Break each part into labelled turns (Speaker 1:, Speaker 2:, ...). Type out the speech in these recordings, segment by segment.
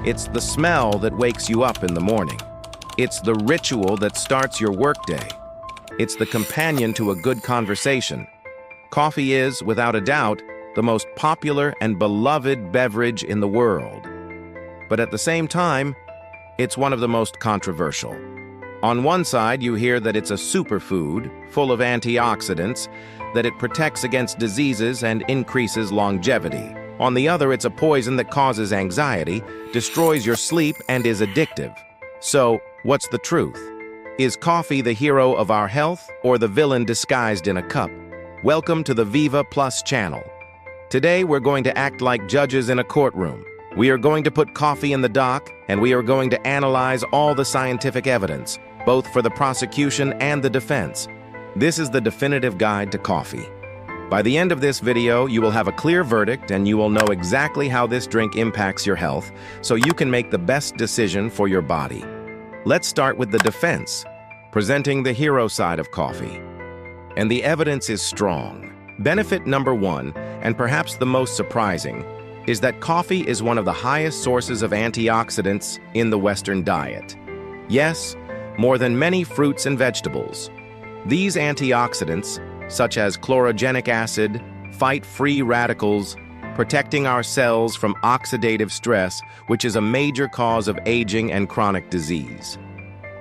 Speaker 1: It's the smell that wakes you up in the morning. It's the ritual that starts your workday. It's the companion to a good conversation. Coffee is, without a doubt, the most popular and beloved beverage in the world. But at the same time, it's one of the most controversial. On one side, you hear that it's a superfood, full of antioxidants, that it protects against diseases and increases longevity. On the other, it's a poison that causes anxiety, destroys your sleep, and is addictive. So, what's the truth? Is coffee the hero of our health or the villain disguised in a cup? Welcome to the Viva Plus channel. Today, we're going to act like judges in a courtroom. We are going to put coffee in the dock, and we are going to analyze all the scientific evidence, both for the prosecution and the defense. This is the definitive guide to coffee. By the end of this video, you will have a clear verdict and you will know exactly how this drink impacts your health, so you can make the best decision for your body. Let's start with the defense, presenting the hero side of coffee. And the evidence is strong. Benefit number one, and perhaps the most surprising, is that coffee is one of the highest sources of antioxidants in the Western diet. Yes, more than many fruits and vegetables. These antioxidants, such as chlorogenic acid, fight free radicals, protecting our cells from oxidative stress, which is a major cause of aging and chronic disease.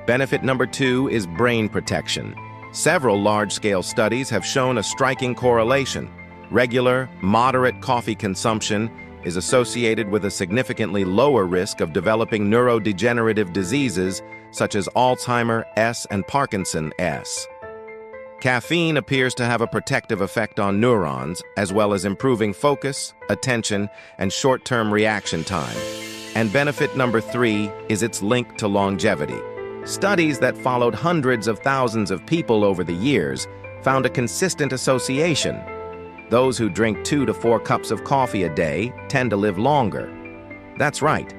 Speaker 1: Benefit number two is brain protection. Several large-scale studies have shown a striking correlation. Regular, moderate coffee consumption is associated with a significantly lower risk of developing neurodegenerative diseases such as Alzheimer's and Parkinson's. Caffeine appears to have a protective effect on neurons, as well as improving focus, attention, and short-term reaction time. And benefit number three is its link to longevity. Studies that followed hundreds of thousands of people over the years found a consistent association. Those who drink 2 to 4 cups of coffee a day tend to live longer. That's right.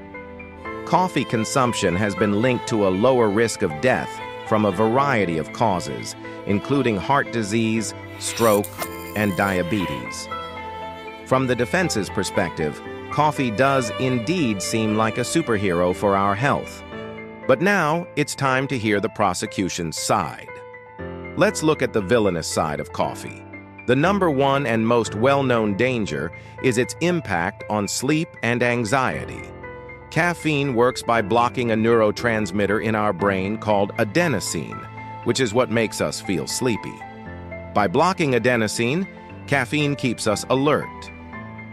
Speaker 1: Coffee consumption has been linked to a lower risk of death from a variety of causes, including heart disease, stroke, and diabetes. From the defense's perspective, coffee does indeed seem like a superhero for our health. But now, it's time to hear the prosecution's side. Let's look at the villainous side of coffee. The number one and most well-known danger is its impact on sleep and anxiety. Caffeine works by blocking a neurotransmitter in our brain called adenosine, which is what makes us feel sleepy. By blocking adenosine, caffeine keeps us alert.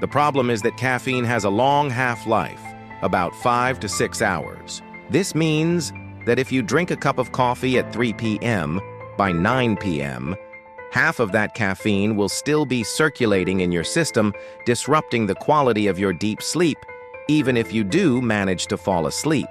Speaker 1: The problem is that caffeine has a long half-life, about 5 to 6 hours. This means that if you drink a cup of coffee at 3 p.m., by 9 p.m., half of that caffeine will still be circulating in your system, disrupting the quality of your deep sleep, even if you do manage to fall asleep.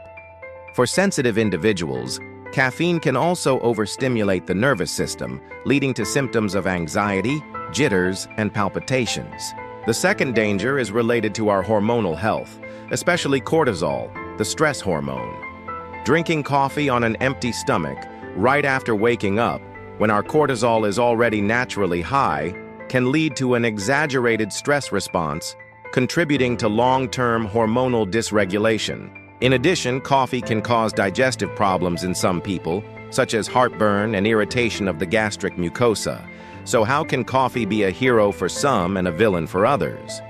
Speaker 1: For sensitive individuals, caffeine can also overstimulate the nervous system, leading to symptoms of anxiety, jitters, and palpitations. The second danger is related to our hormonal health, especially cortisol, the stress hormone. Drinking coffee on an empty stomach, right after waking up, when our cortisol is already naturally high, can lead to an exaggerated stress response, contributing to long-term hormonal dysregulation. In addition, coffee can cause digestive problems in some people, such as heartburn and irritation of the gastric mucosa. So how can coffee be a hero for some and a villain for others?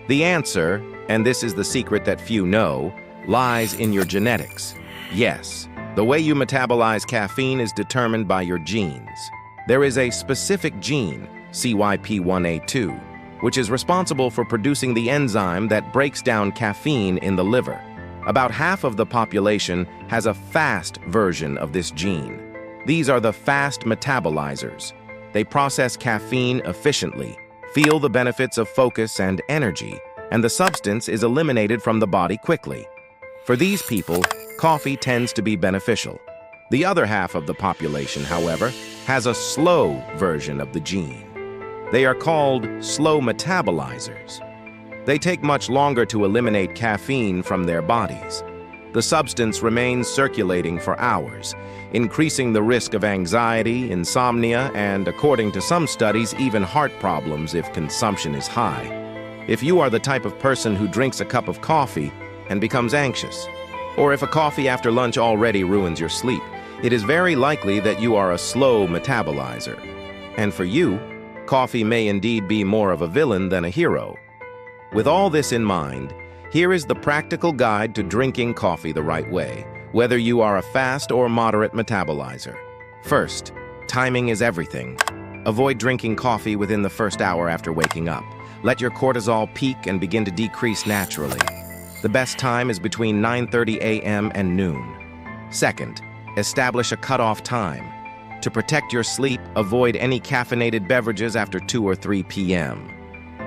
Speaker 1: The answer, and this is the secret that few know, lies in your genetics. Yes, the way you metabolize caffeine is determined by your genes. There is a specific gene, CYP1A2, which is responsible for producing the enzyme that breaks down caffeine in the liver. About half of the population has a fast version of this gene. These are the fast metabolizers. They process caffeine efficiently, feel the benefits of focus and energy, and the substance is eliminated from the body quickly. For these people, coffee tends to be beneficial. The other half of the population, however, has a slow version of the gene. They are called slow metabolizers. They take much longer to eliminate caffeine from their bodies. The substance remains circulating for hours, increasing the risk of anxiety, insomnia, and, according to some studies, even heart problems if consumption is high. If you are the type of person who drinks a cup of coffee, and becomes anxious. Or if a coffee after lunch already ruins your sleep, it is very likely that you are a slow metabolizer. And for you, coffee may indeed be more of a villain than a hero. With all this in mind, here is the practical guide to drinking coffee the right way, whether you are a fast or moderate metabolizer. First, timing is everything. Avoid drinking coffee within the first hour after waking up. Let your cortisol peak and begin to decrease naturally. The best time is between 9:30 a.m. and noon. Second, establish a cutoff time. To protect your sleep, avoid any caffeinated beverages after 2 or 3 p.m.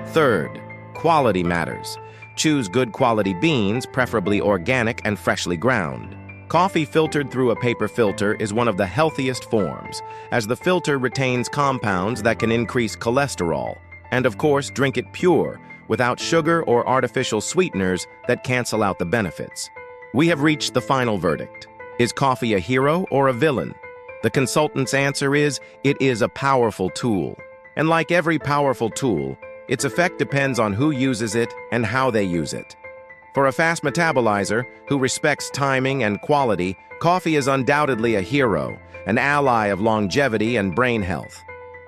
Speaker 1: Third, quality matters. Choose good quality beans, preferably organic and freshly ground. Coffee filtered through a paper filter is one of the healthiest forms, as the filter retains compounds that can increase cholesterol. And of course, drink it pure, without sugar or artificial sweeteners that cancel out the benefits. We have reached the final verdict. Is coffee a hero or a villain? The consultant's answer is, it is a powerful tool. And like every powerful tool, its effect depends on who uses it and how they use it. For a fast metabolizer who respects timing and quality, coffee is undoubtedly a hero, an ally of longevity and brain health.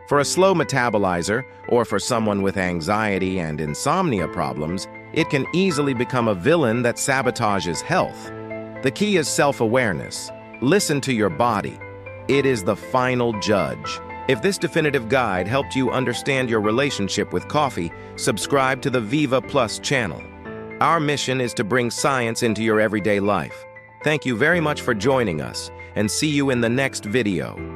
Speaker 1: For a slow metabolizer, or for someone with anxiety and insomnia problems, it can easily become a villain that sabotages health. The key is self-awareness. Listen to your body. It is the final judge. If this definitive guide helped you understand your relationship with coffee, subscribe to the Viva Plus channel. Our mission is to bring science into your everyday life. Thank you very much for joining us, and see you in the next video.